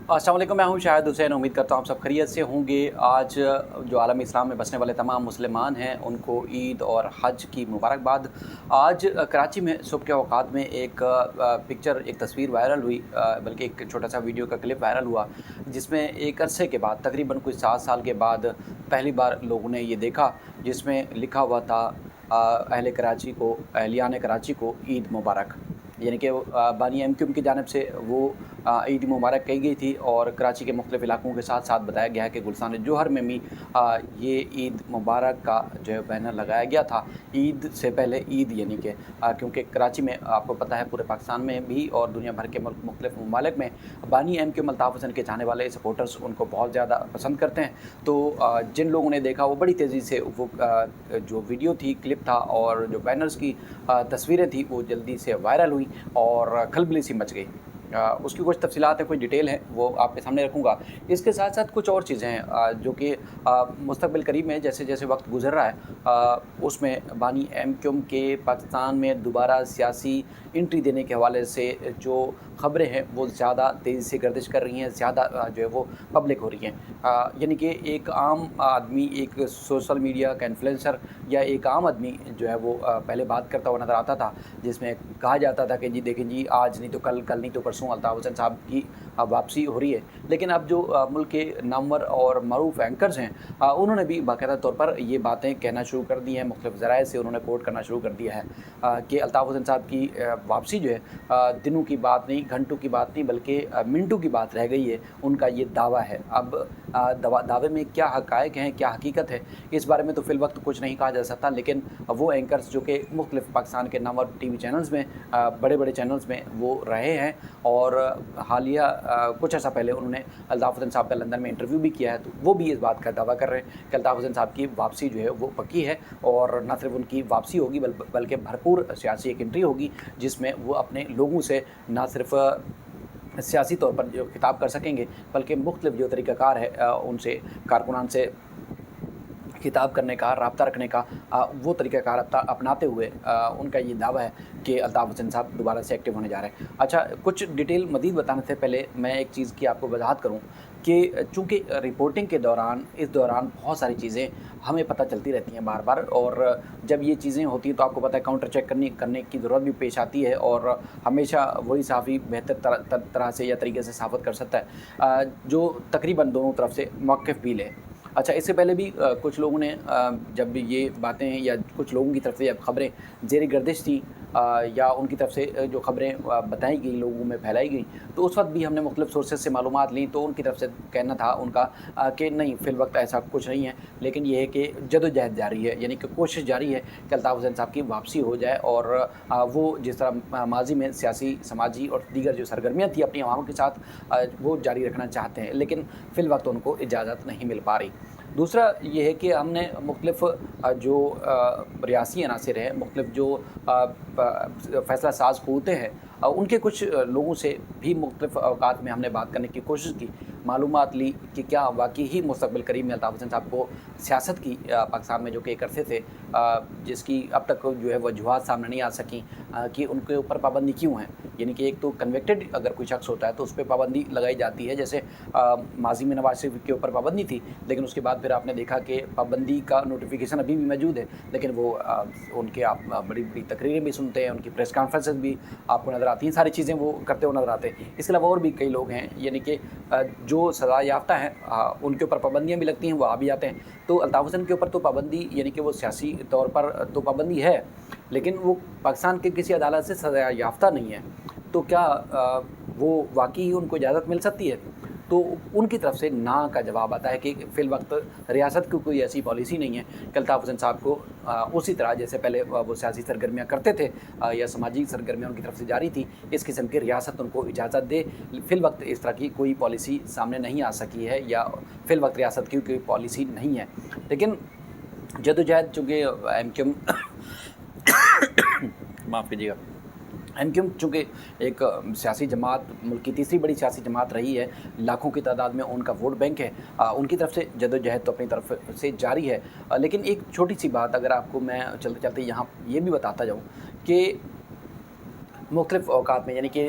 अस्सलाम वालेकुम, मैं हूं शाहिद हुसैन। उम्मीद करता हूं आप सब खैरियत से होंगे। आज जो आलम इस्लाम में बसने वाले तमाम मुसलमान हैं उनको ईद और हज की मुबारकबाद। आज कराची में सुबह के औकात में एक पिक्चर, एक तस्वीर वायरल हुई, बल्कि एक छोटा सा वीडियो का क्लिप वायरल हुआ, जिसमें एक अरसे के बाद, तकरीबन कुछ 7 साल के बाद पहली बार लोगों ने ये देखा, जिसमें लिखा हुआ था अहलियान कराची को ईद मुबारक। यानी कि बानी एमक्यूएम की जानिब से वो ईद मुबारक कही गई थी और कराची के मुख्तलिफ़ इलाकों के साथ साथ बताया गया है कि गुलसान जौहर में भी ये ईद मुबारक का जो है बैनर लगाया गया था। ईद से पहले ईद, यानी कि क्योंकि कराची में आपको पता है, पूरे पाकिस्तान में भी और दुनिया भर के मुख्तलिफ़ ममालिक में बानी एमक्यूएम अल्ताफ़ हुसैन के चाहने वाले सपोर्टर्स उनको बहुत ज़्यादा पसंद करते हैं। तो जिन लोगों ने देखा वो बड़ी तेज़ी से वो जो वीडियो थी, क्लिप था और जो बैनर्स की तस्वीरें थी वो जल्दी से वायरल हुई और खलबली सी मच गई। उसकी कुछ तफसीलात हैं, कुछ डिटेल है, वो आपके सामने रखूँगा। इसके साथ साथ कुछ और चीज़ें हैं जो कि मुस्तक़बिल करीब में जैसे जैसे वक्त गुज़र रहा है उसमें बानी एमक्यूएम के पाकिस्तान में दोबारा सियासी एंट्री देने के हवाले से जो ख़बरें हैं वो ज़्यादा तेज़ी से गर्दिश कर रही हैं, ज़्यादा जो है वो पब्लिक हो रही हैं। यानी कि एक आम आदमी, एक सोशल मीडिया का इन्फ्लुएंसर या एक आम आदमी जो है वो पहले बात करता हुआ नज़र आता था, जिसमें कहा जाता था कि जी देखें जी, आज नहीं तो कल, कल नहीं तो परसों अल्ताफ़ हुसैन साहब की वापसी हो रही है। लेकिन अब जो मुल्क के नामवर और मरूफ एंकर्स हैं उन्होंने भी बाकायदा तौर पर ये बातें कहना शुरू कर दी हैं, मुख्तलिफ़ ज़राए से उन्होंने कोट करना शुरू कर दिया है कि अल्ताफ़ हुसैन साहब की वापसी जो है दिनों की बात नहीं, घंटों की बात नहीं, बल्कि मिनटों की बात रह गई है। उनका ये दावा है। अब दावे में क्या हक़ाइक़ हैं, क्या हकीकत है, इस बारे में तो फ़िल वक्त कुछ नहीं कहा जा सकता। लेकिन वो एंकर्स जो कि मुख्तलिफ़ पाकिस्तान के नामवर टीवी चैनल्स में, बड़े बड़े चैनल्स में वो रहे हैं और हालिया कुछ अर्सा पहले उन्होंने अल्ताफ़ हुसैन साहब का लंदन में इंटरव्यू भी किया है, तो वो भी इस बात का दावा कर रहे हैं कि अल्ताफ़ हुसैन साहब की वापसी जो है वो पक्की है और न सिर्फ उनकी वापसी होगी बल्कि भरपूर सियासी एक एंट्री होगी, जिसमें वो अपने लोगों से न सिर्फ सियासी तौर पर जो खिताब कर सकेंगे, बल्कि मुख्तलिफ़ जो तरीक़ाकार है उनसे, कारकुनान से खिताब करने का, राब्ता रखने का वो तरीक़ाकार अपनाते हुए उनका ये दावा है कि अल्ताफ़ हुसैन साहब दोबारा से एक्टिव होने जा रहे हैं। अच्छा, कुछ डिटेल मज़ीद बताने से पहले मैं एक चीज़ की आपको वजाहत करूँ कि चूँकि रिपोर्टिंग के दौरान, इस दौरान बहुत सारी चीज़ें हमें पता चलती रहती हैं बार बार, और जब ये चीज़ें होती हैं तो आपको पता है काउंटर चेक करने की ज़रूरत भी पेश आती है और हमेशा वही सहाफ़ी बेहतर तरह से या तरीके से साबित कर सकता है जो तकरीबन दोनों तरफ से मौक़िफ़ भी ले। अच्छा, इससे पहले भी कुछ लोगों ने जब ये बातें या कुछ लोगों की तरफ से जब ख़बरें ज़ेर गर्दिश थी या उनकी तरफ से जो ख़बरें बताई गई, लोगों में फैलाई गई, तो उस वक्त भी हमने मुख्तलिफ़ सोर्सेज से मालूमात ली, तो उनकी तरफ से कहना था उनका कि नहीं, फ़िल वक्त ऐसा कुछ नहीं है, लेकिन ये है कि जदोजहद जारी है, यानी कि कोशिश जारी है कि अल्ताफ़ हुसैन साहब की वापसी हो जाए और वो जिस तरह माजी में सियासी, समाजी और दीगर जो सरगर्मियाँ थी अपनी आवाम के साथ वो जारी रखना चाहते हैं, लेकिन फ़िल वक्त उनको इजाज़त नहीं मिल पा रही। दूसरा ये है कि हमने मुख्तलिफ़ जो रियासी अनासिर हैं, मुख्तलिफ़ जो फ़ैसला साज़ क़ुव्वतें हैं, उनके कुछ लोगों से भी मुख्तलिफ़ अवकात में हमने बात करने की कोशिश की, मालूमात ली कि क्या वाक़ई ही मुस्तक़बिल करीब में अल्ताफ़ हुसैन साहब को सियासत की पाकिस्तान में जो कि एक अरसे थे जिसकी अब तक जो है वजूहात सामने नहीं आ सकी कि उनके ऊपर पाबंदी क्यों है। यानी कि एक तो कन्विक्टेड अगर कोई शख्स होता है तो उस पर पाबंदी लगाई जाती है, जैसे माजी में नवाज शरीफ के ऊपर पाबंदी थी, लेकिन उसके बाद फिर आपने देखा कि पाबंदी का नोटिफिकेशन अभी भी मौजूद है, लेकिन वो उनके आप बड़ी बड़ी तकरीरें भी सुनते हैं, उनकी प्रेस कॉन्फ्रेंसेस भी आपको नज़र आती हैं, सारी चीज़ें वो करते हुए नज़र आते हैं। इसके अलावा और भी कई लोग हैं, यानी कि जो सज़ा याफ्ता हैं उनके ऊपर पाबंदियाँ भी लगती हैं, वो आ भी जाते हैं। तो अल्ताफ़ हुसैन के ऊपर तो पाबंदी, यानी कि वो सियासी तौर पर तो पाबंदी है, लेकिन वो पाकिस्तान के किसी अदालत से सज़ा याफ्ता नहीं है, तो क्या वो वाकई उनको इजाज़त मिल सकती है? तो उनकी तरफ से ना का जवाब आता है कि फ़िल वक्त रियासत की कोई ऐसी पॉलिसी नहीं है कि अल्ताफ़ हुसैन साहब को उसी तरह जैसे पहले वो सियासी सरगर्मियाँ करते थे या समाजी सरगर्मियाँ उनकी तरफ से जारी थी, इस किस्म की रियासत उनको इजाज़त दे। फ़िल वक्त इस तरह की कोई पॉलिसी सामने नहीं आ सकी है या फ़िल वक्त रियासत की कोई पॉलिसी नहीं है। लेकिन जदोजहद चूँकि एमक्यूएम माफ़ कीजिएगा, एमक्यूएम चूँकि एक सियासी जमात, मुल्क की तीसरी बड़ी सियासी जमात रही है, लाखों की तादाद में उनका वोट बैंक है, उनकी तरफ से जदोजहद तो अपनी तरफ से जारी है। लेकिन एक छोटी सी बात अगर आपको मैं चलते चलते यहाँ ये भी बताता जाऊँ कि मुख्तलिफ़ औक़ात में, यानी कि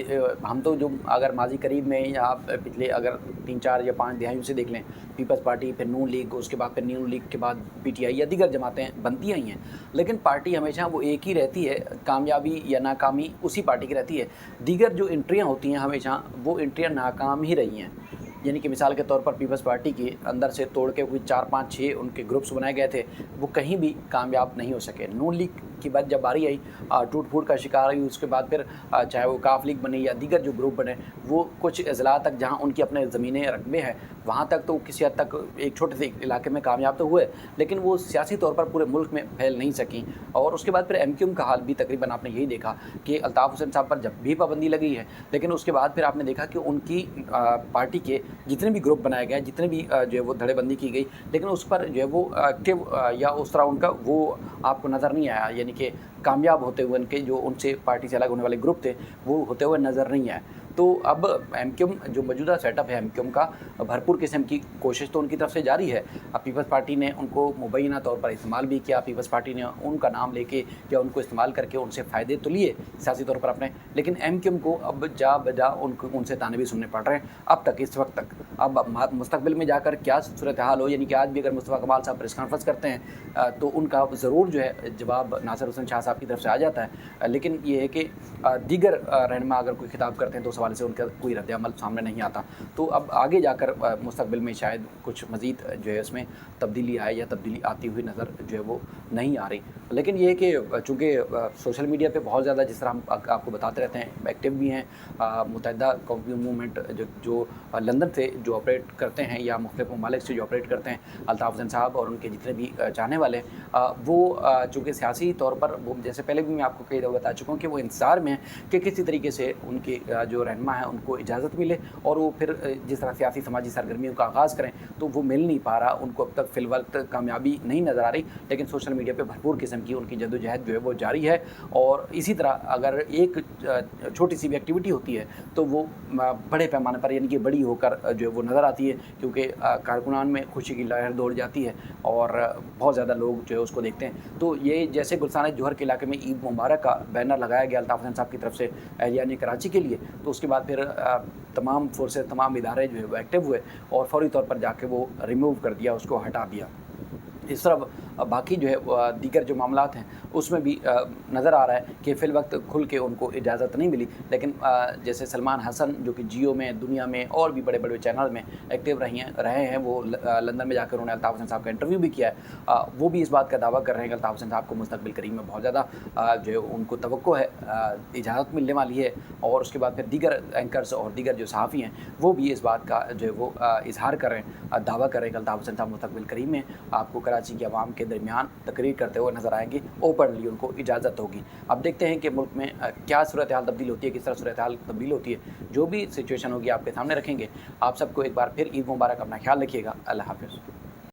हम तो जो अगर माज़ी करीब में या पिछले अगर 3-4 या 5 दिहाइयों से देख लें, पीपल्स पार्टी, फिर नून लीग, उसके बाद फिर नून लीग के बाद पीटीआई या दीगर जमातें बनती आई हैं, लेकिन पार्टी हमेशा वो एक ही रहती है, कामयाबी या नाकामी उसी पार्टी की रहती है। दीगर जो एंट्रियाँ होती हैं हमेशा वो एंट्रियाँ नाकाम ही रही हैं। यानी कि मिसाल के तौर पर पीपल्स पार्टी के अंदर से तोड़ के कोई 4-5-6 उनके ग्रुप्स बनाए गए थे, वो कहीं भी कामयाब नहीं हो सके। नून लीग की बात जब बारी आई, टूट-फूट का शिकार हुई, उसके बाद फिर चाहे वो काफ लीग बनी या दीगर जो ग्रुप बने, वो कुछ अज़ला तक जहाँ उनकी अपने ज़मीनें रकबे हैं, वहाँ तक तो किसी हद तक एक छोटे से इलाके में कामयाब तो हुए, लेकिन वो सियासी तौर पर पूरे मुल्क में फैल नहीं सकी। और उसके बाद फिर एमक्यूएम का हाल भी तकरीबन आपने यही देखा कि अल्ताफ़ हुसैन साहब पर जब भी पाबंदी लगी है, लेकिन उसके बाद फिर आपने देखा कि उनकी पार्टी के जितने भी ग्रुप बनाए गए, जितने भी जो है वो धड़ेबंदी की गई, लेकिन उस पर जो है वो एक्टिव या उस तरह उनका वो आपको नज़र नहीं आया, यानी कि कामयाब होते हुए उनके जो उनसे पार्टी से अलग होने वाले ग्रुप थे वो होते हुए नज़र नहीं आए। तो अब एमक्यूएम जो मौजूदा सेटअप है एमक्यूएम का, भरपूर किस्म की कोशिश तो उनकी तरफ से जारी है। अब पीपल्स पार्टी ने उनको मुबैना तौर पर इस्तेमाल भी किया, पीपल्स पार्टी ने उनका नाम लेके या उनको इस्तेमाल करके उनसे फ़ायदे तो लिए सियासी तौर पर अपने, लेकिन एमक्यूएम को अब जा बजा उनसे ताने भी सुनने पड़ रहे हैं अब तक, इस वक्त तक। अब मुस्तकबिल में जाकर क्या सूरत हाल हो, यानी कि आज भी अगर मुस्तफ़ा कमाल साहब प्रेस कॉन्फ्रेंस करते हैं तो उनका ज़रूर जो है जवाब नासिर हुसैन शाह साहब की तरफ से आ जाता है, लेकिन ये है कि दीगर रहनुमा अगर कोई खिताब करते हैं तो उस हवाले से उनका कोई रद्द-ए-अमल सामने नहीं आता। तो अब आगे जाकर मुस्तकबिल में शायद कुछ मज़ीद जो है उसमें तब्दीली आए या तब्दीली आती हुई नज़र जो है वो नहीं आ रही। लेकिन ये है कि चूँकि सोशल मीडिया पे बहुत ज़्यादा, जिस तरह हम आपको बताते रहते हैं, एक्टिव भी हैं, मुत्तहिदा कौमी मूवमेंट जो लंदन से जो ऑपरेट करते हैं या मुख्तलिफ ममालिक से जो ऑपरेट करते हैं, अल्ताफ़ हुसैन साहब और उनके जितने भी चाहने वाले, वो चूँकि सियासी तौर पर वो, जैसे पहले भी मैं आपको कई दफ़ा बता चुका हूँ कि वो इंतज़ार में हैं कि किसी तरीके से उनके जो रहनुमा है उनको इजाज़त मिले और वो फिर जिस तरह सियासी समाजी सरगर्मियों का आगाज़ करें, तो वो मिल नहीं पा रहा, उनको अब तक फ़िलवक्त कामयाबी नहीं नज़र आ रही। लेकिन सोशल मीडिया पे भरपूर किस्म की उनकी जद्दोजहद जो है वो जारी है, और इसी तरह अगर एक छोटी सी भी एक्टिविटी होती है तो वो बड़े पैमाने पर, यानी कि बड़ी होकर जो है वो नज़र आती है, क्योंकि कारकुनान में खुशी की लहर दौड़ जाती है और बहुत ज़्यादा लोग जो है उसको देखते हैं। तो ये जैसे गुलसान जौहर के इलाके में ईद मुबारक का बैनर लगाया गया अल्ताफ़ हुसैन साहब की तरफ से अहलियान कराची के लिए, तो उसके बाद फिर तमाम फोर्सेस, तमाम इदारे जो है वो एक्टिव हुए और फौरी तौर पर जाके वो रिमूव कर दिया, उसको हटा दिया। इस तरफ बाकी जो है दीगर जो मामलात हैं उसमें भी नज़र आ रहा है कि फ़िल वक्त खुल के उनको इजाज़त नहीं मिली, लेकिन जैसे सलमान हसन जो कि जियो में, दुनिया में और भी बड़े बड़े चैनल में एक्टिव रहे हैं, वो लंदन में जाकर उन्होंने अल्ताफ़ हुसैन साहब का इंटरव्यू भी किया है। वो भी इस बात का दावा कर रहे हैं कि अल्ताफ़ हुसैन साहब को मुस्तक़बिल करीब में बहुत ज़्यादा जो है उनको तवक्को है, इजाज़त मिलने वाली है। और उसके बाद फिर दीगर एंकर्स और दीगर जो सहाफ़ी हैं वो भी इस बात का जो है वो इजहार कर रहे हैं, दावा कर रहे हैं कि अल्ताफ़ हुसैन साहब मुस्तक़बिल करीब में आपको कराची की आवाम के दरमियान तकरीर करते हुए नज़र आएंगे, ओपनली उनको इजाज़त होगी। अब देखते हैं कि मुल्क में क्या सूरत हाल तब्दील होती है, किस तरह सूरत हाल तब्दील होती है। जो भी सिचुएशन होगी आपके सामने रखेंगे। आप सबको एक बार फिर ईद मुबारक, अपना ख्याल रखिएगा। अल्लाह हाफ़िज़।